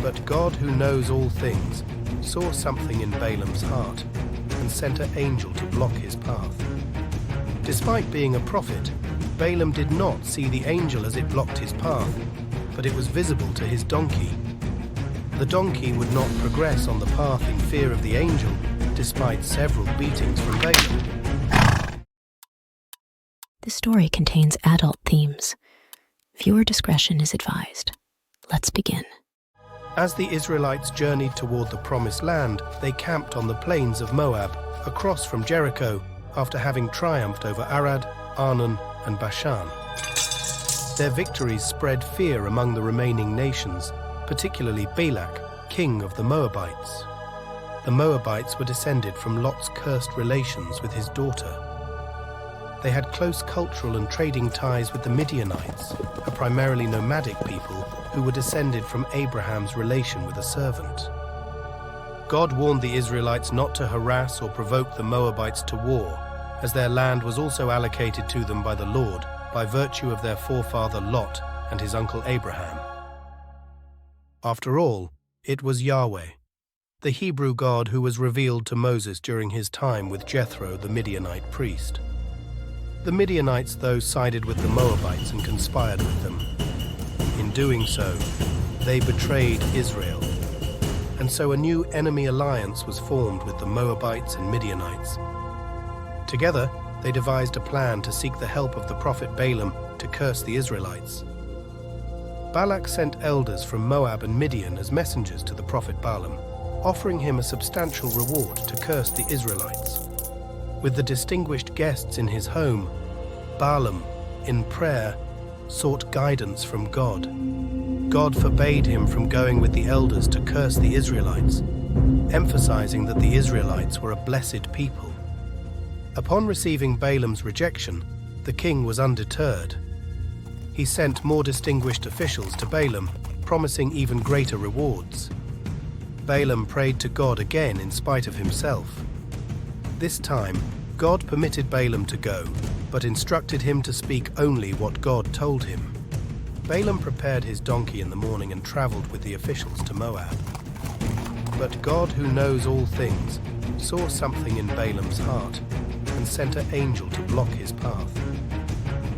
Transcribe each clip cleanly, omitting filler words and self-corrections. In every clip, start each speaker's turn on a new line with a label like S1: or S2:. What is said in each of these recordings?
S1: But God, who knows all things, saw something in Balaam's heart and sent an angel to block his path. Despite being a prophet, Balaam did not see the angel as it blocked his path, but it was visible to his donkey. The donkey would not progress on the path in fear of the angel, despite several beatings from Balaam.
S2: This story contains adult themes. Viewer discretion is advised. Let's begin.
S1: As the Israelites journeyed toward the Promised Land, they camped on the plains of Moab, across from Jericho, after having triumphed over Arad, Arnon, and Bashan. Their victories spread fear among the remaining nations, particularly Balak, king of the Moabites. The Moabites were descended from Lot's cursed relations with his daughter. They had close cultural and trading ties with the Midianites, a primarily nomadic people who were descended from Abraham's relation with a servant. God warned the Israelites not to harass or provoke the Moabites to war, as their land was also allocated to them by the Lord by virtue of their forefather Lot and his uncle Abraham. After all, it was Yahweh, the Hebrew God who was revealed to Moses during his time with Jethro, the Midianite priest. The Midianites, though, sided with the Moabites and conspired with them. In doing so, they betrayed Israel, and so a new enemy alliance was formed with the Moabites and Midianites. Together, they devised a plan to seek the help of the prophet Balaam to curse the Israelites. Balak sent elders from Moab and Midian as messengers to the prophet Balaam, offering him a substantial reward to curse the Israelites. With the distinguished guests in his home, Balaam, in prayer, sought guidance from God. God forbade him from going with the elders to curse the Israelites, emphasizing that the Israelites were a blessed people. Upon receiving Balaam's rejection, the king was undeterred. He sent more distinguished officials to Balaam, promising even greater rewards. Balaam prayed to God again in spite of himself. This time, God permitted Balaam to go, but instructed him to speak only what God told him. Balaam prepared his donkey in the morning and traveled with the officials to Moab. But God, who knows all things, saw something in Balaam's heart and sent an angel to block his path.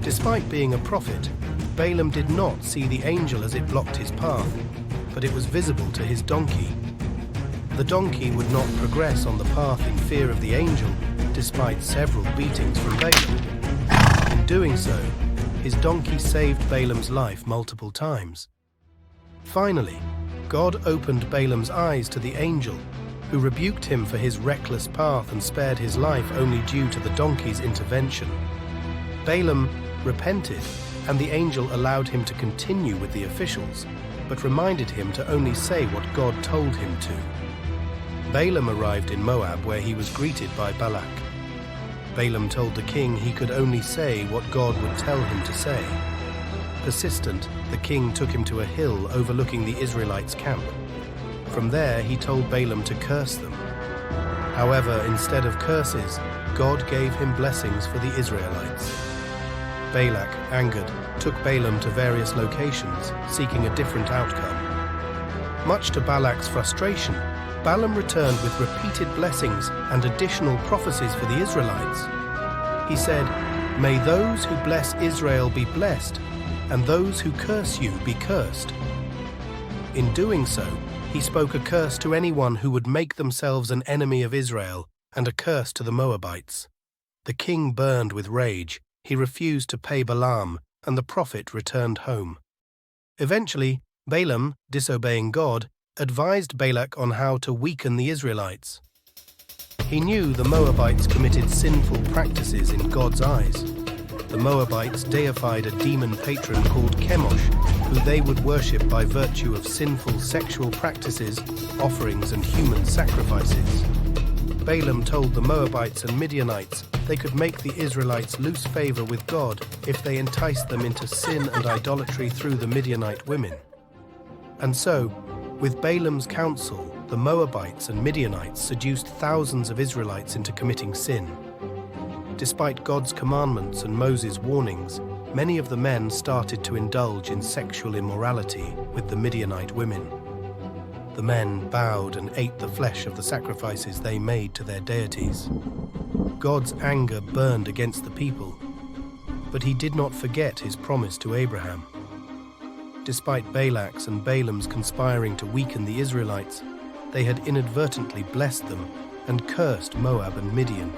S1: Despite being a prophet, Balaam did not see the angel as it blocked his path, but it was visible to his donkey. The donkey would not progress on the path in fear of the angel, despite several beatings from Balaam. In doing so, his donkey saved Balaam's life multiple times. Finally, God opened Balaam's eyes to the angel, who rebuked him for his reckless path and spared his life only due to the donkey's intervention. Balaam repented, and the angel allowed him to continue with the officials, but reminded him to only say what God told him to. Balaam arrived in Moab, where he was greeted by Balak. Balaam told the king he could only say what God would tell him to say. Persistent, the king took him to a hill overlooking the Israelites' camp. From there, he told Balaam to curse them. However, instead of curses, God gave him blessings for the Israelites. Balak, angered, took Balaam to various locations, seeking a different outcome. Much to Balak's frustration, Balaam returned with repeated blessings and additional prophecies for the Israelites. He said, "May those who bless Israel be blessed, and those who curse you be cursed." In doing so, he spoke a curse to anyone who would make themselves an enemy of Israel, and a curse to the Moabites. The king burned with rage. He refused to pay Balaam, and the prophet returned home. Eventually, Balaam, disobeying God, advised Balak on how to weaken the Israelites. He knew the Moabites committed sinful practices in God's eyes. The Moabites deified a demon patron called Chemosh, who they would worship by virtue of sinful sexual practices, offerings, and human sacrifices. Balaam told the Moabites and Midianites they could make the Israelites lose favor with God if they enticed them into sin and idolatry through the Midianite women. And so, with Balaam's counsel, the Moabites and Midianites seduced thousands of Israelites into committing sin. Despite God's commandments and Moses' warnings, many of the men started to indulge in sexual immorality with the Midianite women. The men bowed and ate the flesh of the sacrifices they made to their deities. God's anger burned against the people, but he did not forget his promise to Abraham. Despite Balak's and Balaam's conspiring to weaken the Israelites, they had inadvertently blessed them and cursed Moab and Midian.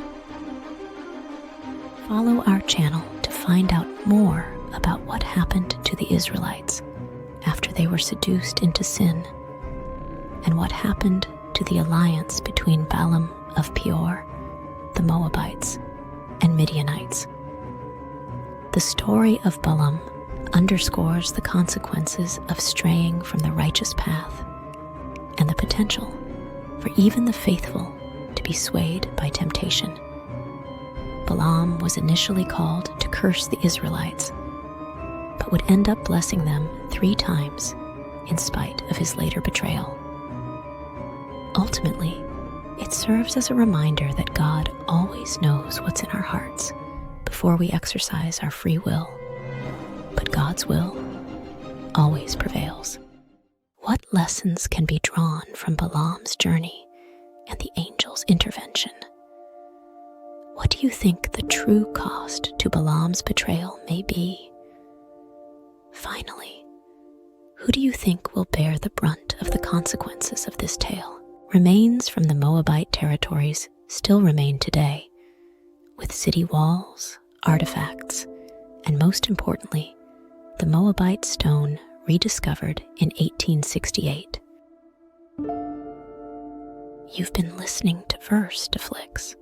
S2: Follow our channel to find out more about what happened to the Israelites after they were seduced into sin, and what happened to the alliance between Balaam of Peor, the Moabites, and Midianites. The story of Balaam underscores the consequences of straying from the righteous path and the potential for even the faithful to be swayed by temptation. Balaam was initially called to curse the Israelites, but would end up blessing them 3 times in spite of his later betrayal. Ultimately, it serves as a reminder that God always knows what's in our hearts before we exercise our free will, but God's will always prevails. What lessons can be drawn from Balaam's journey and the angel's intervention? What do you think the true cost to Balaam's betrayal may be? Finally, who do you think will bear the brunt of the consequences of this tale? Remains from the Moabite territories still remain today, with city walls, artifacts, and most importantly, the Moabite stone rediscovered in 1868. You've been listening to Verse to Flicks.